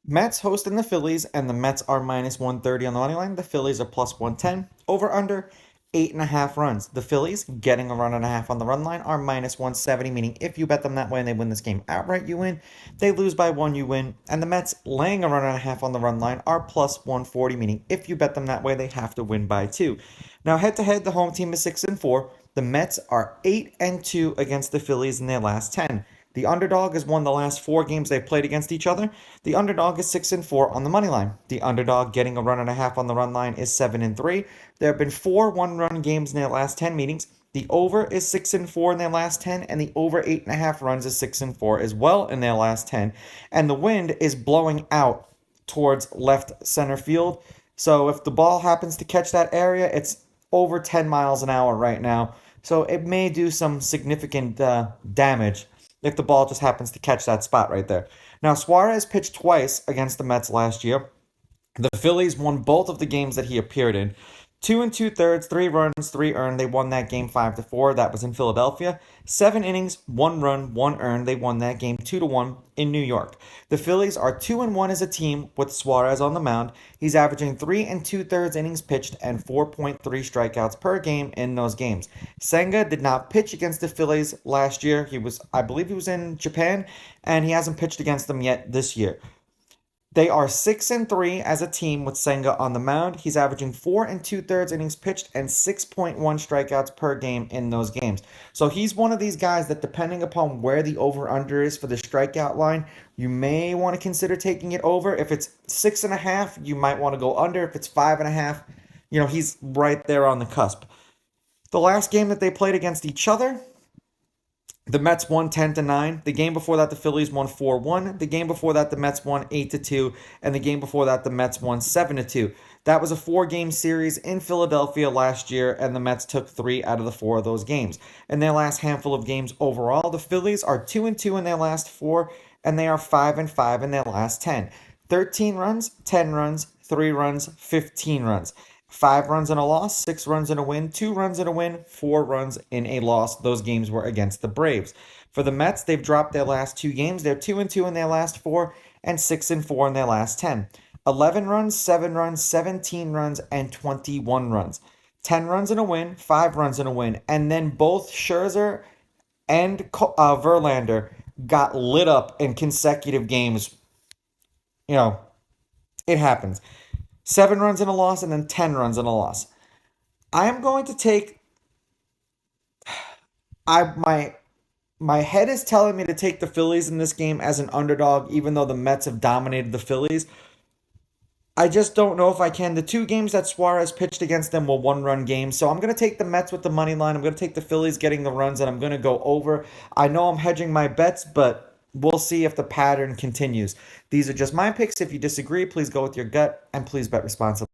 Mets hosting the Phillies, and the Mets are minus 130 on the money line. The Phillies are plus 110. Over under 8.5 runs. The Phillies, getting a run and a half on the run line, are minus 170, meaning if you bet them that way and they win this game outright, you win. They lose by one, you win. And the Mets, laying a run and a half on the run line, are plus 140, meaning if you bet them that way, they have to win by two. Now, head to head, the home team is 6-4. The Mets are 8-2 against the Phillies in their last 10. The underdog has won the last four games they've played against each other. The underdog is 6-4 on the money line. The underdog getting a run and a half on the run line is 7-3. There have been four one-run games in their last 10 meetings. The over is 6-4 in their last 10, and the over 8.5 runs is 6-4 as well in their last 10. And the wind is blowing out towards left center field. So if the ball happens to catch that area, it's over 10 miles an hour right now. So it may do some significant damage if the ball just happens to catch that spot right there. Now, Suarez pitched twice against the Mets last year. The Phillies won both of the games that he appeared in. 2 2/3, 3 runs, 3 earned. They won that game 5-4. That was in Philadelphia. 7 innings, 1 run, 1 earned. They won that game 2-1 in New York. The Phillies are 2-1 as a team with Suarez on the mound. He's averaging 3 2/3 innings pitched and 4.3 strikeouts per game in those games. Senga did not pitch against the Phillies last year. I believe he was in Japan, and he hasn't pitched against them yet this year. They are 6-3 as a team with Senga on the mound. He's averaging 4 2/3 innings pitched and 6.1 strikeouts per game in those games. So he's one of these guys that, depending upon where the over/under is for the strikeout line, you may want to consider taking it over. If it's 6.5, you might want to go under. If it's 5.5, he's right there on the cusp. The last game that they played against each other, the Mets won 10-9. The game before that, the Phillies won 4-1. The game before that, the Mets won 8-2. And the game before that, the Mets won 7-2. That was a 4-game series in Philadelphia last year, and the Mets took 3 out of the 4 of those games. In their last handful of games overall, the Phillies are 2-2 in their last 4, and they are 5-5 in their last 10. 13 runs, 10 runs, 3 runs, 15 runs. 5 runs in a loss, 6 runs in a win, 2 runs in a win, 4 runs in a loss. Those games were against the Braves. For the Mets, they've dropped their last 2 games. They're 2-2 in their last 4 and 6-4 in their last 10. 11 runs, 7 runs, 17 runs, and 21 runs. 10 runs in a win, 5 runs in a win. And then both Scherzer and Verlander got lit up in consecutive games. It happens. 7 runs in a loss, and then 10 runs in a loss. I am going to take. My head is telling me to take the Phillies in this game as an underdog, even though the Mets have dominated the Phillies. I just don't know if I can. The 2 games that Suarez pitched against them were 1-run games, so I'm going to take the Mets with the money line. I'm going to take the Phillies getting the runs, and I'm going to go over. I know I'm hedging my bets, but we'll see if the pattern continues. These are just my picks. If you disagree, please go with your gut, and please bet responsibly.